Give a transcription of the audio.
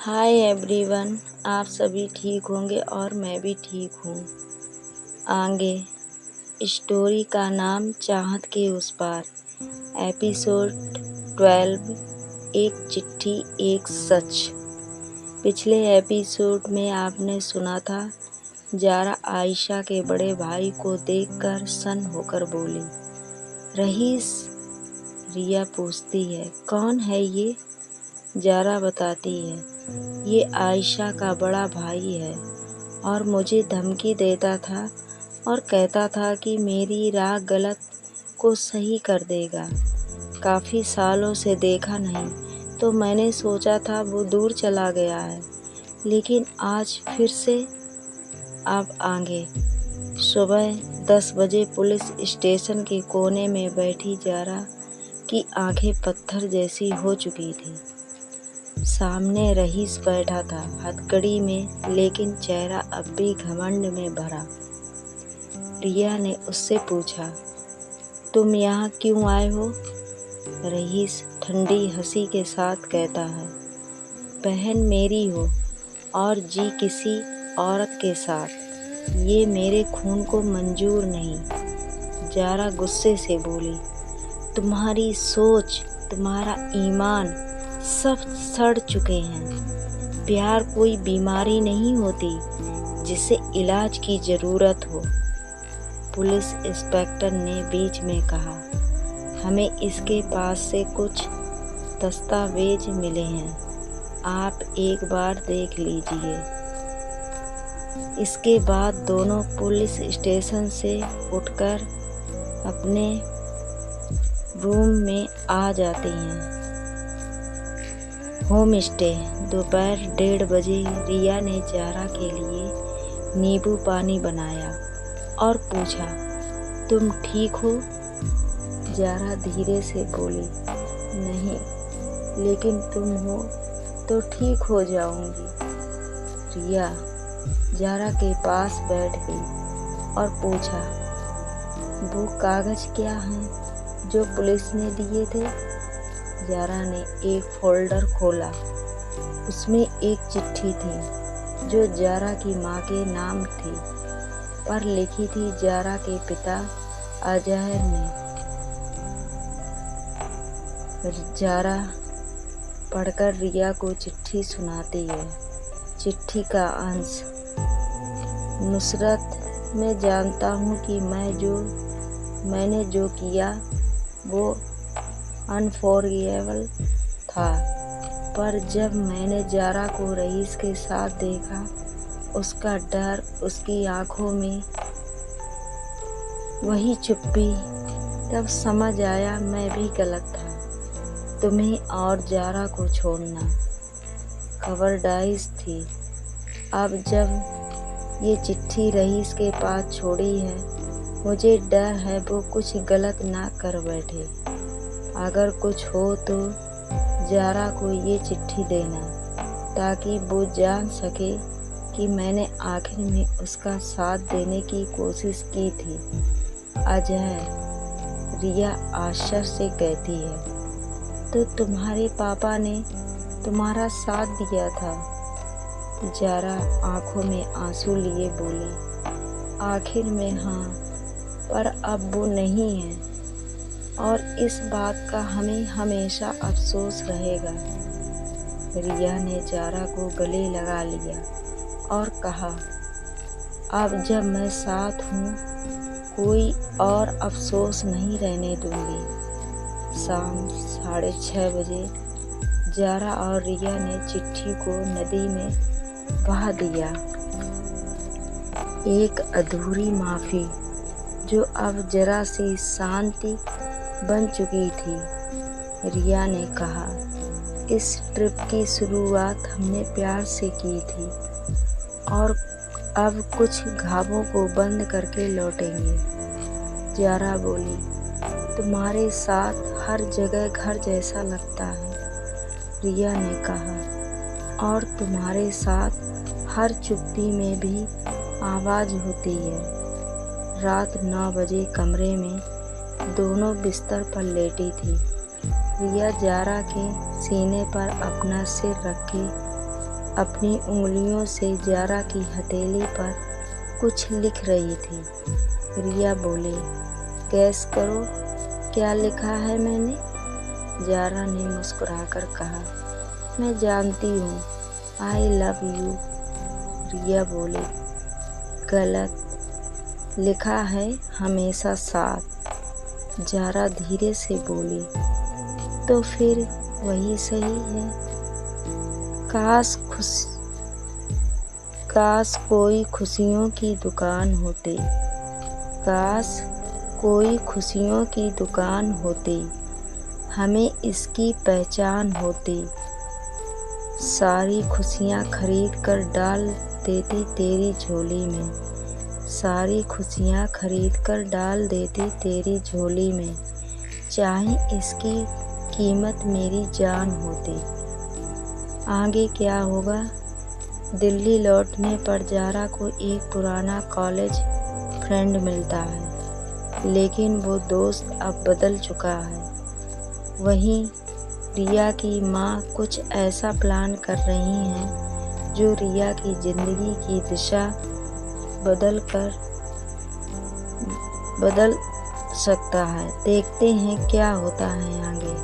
Hi everyone, आप सभी ठीक होंगे और मैं भी ठीक हूँ। आगे स्टोरी का नाम चाहत के उस पार, एपिसोड 12, एक चिट्ठी एक सच। पिछले एपिसोड में आपने सुना था, जारा आयशा के बड़े भाई को देखकर सन्न होकर बोली, रईस। रिया पूछती है, कौन है ये? जारा बताती है, ये आयशा का बड़ा भाई है और मुझे धमकी देता था और कहता था कि मेरी राह गलत को सही कर देगा। काफ़ी सालों से देखा नहीं तो मैंने सोचा था वो दूर चला गया है, लेकिन आज फिर से। अब आगे सुबह 10 बजे पुलिस स्टेशन के कोने में बैठी जारा की आंखें पत्थर जैसी हो चुकी थी। सामने रईस बैठा था, हथकड़ी में, लेकिन चेहरा अब भी घमंड में भरा। रिया ने उससे पूछा, तुम यहाँ क्यों आए हो? रईस ठंडी हंसी के साथ कहता है, बहन मेरी हो और जी किसी औरत के साथ, ये मेरे खून को मंजूर नहीं। जारा गुस्से से बोली, तुम्हारी सोच, तुम्हारा ईमान सब सड़ चुके हैं। प्यार कोई बीमारी नहीं होती जिसे इलाज की ज़रूरत हो। पुलिस इंस्पेक्टर ने बीच में कहा, हमें इसके पास से कुछ दस्तावेज मिले हैं, आप एक बार देख लीजिए। इसके बाद दोनों पुलिस स्टेशन से उठकर अपने रूम में आ जाती हैं। Home stay. दोपहर 1:30 बजे रिया ने जारा के लिए नींबू पानी बनाया और पूछा, तुम ठीक हो? जारा धीरे से बोली, नहीं, लेकिन तुम हो तो ठीक हो जाऊंगी। रिया जारा के पास बैठ गई और पूछा, वो कागज़ क्या हैं जो पुलिस ने दिए थे? जारा ने एक फोल्डर खोला। उसमें एक चिट्ठी थी जो जारा की माँ के नाम थी, पर लिखी थी जारा के पिता अजहर ने। जारा पढ़कर रिया को चिट्ठी सुनाती है। चिट्ठी का अंश, नुसरत, मैं जानता हूँ कि मैंने जो किया वो अनफॉरगिवेबल था, पर जब मैंने जारा को रईस के साथ देखा, उसका डर, उसकी आंखों में वही चुप्पी, तब समझ आया मैं भी गलत था। तुम्हें और जारा को छोड़ना कवरडाइज थी। अब जब ये चिट्ठी रईस के पास छोड़ी है, मुझे डर है वो कुछ गलत ना कर बैठे। अगर कुछ हो तो जारा को ये चिट्ठी देना, ताकि वो जान सके कि मैंने आखिर में उसका साथ देने की कोशिश की थी। अजय, रिया आश्चर्य से कहती है, तो तुम्हारे पापा ने तुम्हारा साथ दिया था? जारा आंखों में आंसू लिए बोली, आखिर में हाँ, पर अब वो नहीं है और इस बात का हमें हमेशा अफसोस रहेगा। रिया ने जारा को गले लगा लिया और कहा, अब जब मैं साथ हूँ, कोई और अफसोस नहीं रहने दूंगी। शाम 6:30 बजे जारा और रिया ने चिट्ठी को नदी में बहा दिया। एक अधूरी माफ़ी जो अब जरा सी शांति बन चुकी थी। रिया ने कहा, इस ट्रिप की शुरुआत हमने प्यार से की थी और अब कुछ घावों को बंद करके लौटेंगे। जारा बोली, तुम्हारे साथ हर जगह घर जैसा लगता है। रिया ने कहा, और तुम्हारे साथ हर चुप्पी में भी आवाज़ होती है। रात 9 बजे कमरे में दोनों बिस्तर पर लेटी थी। रिया जारा के सीने पर अपना सिर रखे अपनी उंगलियों से जारा की हथेली पर कुछ लिख रही थी। रिया बोले, गैस करो क्या लिखा है मैंने? जारा ने मुस्कुराकर कहा, मैं जानती हूँ, आई लव यू। रिया बोले, गलत, लिखा है हमेशा साथ। जारा धीरे से बोली, तो फिर वही सही है। काश कोई खुशियों की दुकान होती, काश कोई खुशियों की दुकान होती, हमें इसकी पहचान होती। सारी खुशियाँ खरीद कर डाल देती तेरी झोली में, सारी खुशियाँ खरीद कर डाल देती तेरी झोली में, चाहे इसकी कीमत मेरी जान होती। आगे क्या होगा? दिल्ली लौटने पर जारा को एक पुराना कॉलेज फ्रेंड मिलता है, लेकिन वो दोस्त अब बदल चुका है। वहीं रिया की माँ कुछ ऐसा प्लान कर रही हैं जो रिया की ज़िंदगी की दिशा बदल सकता है। देखते हैं क्या होता है आगे।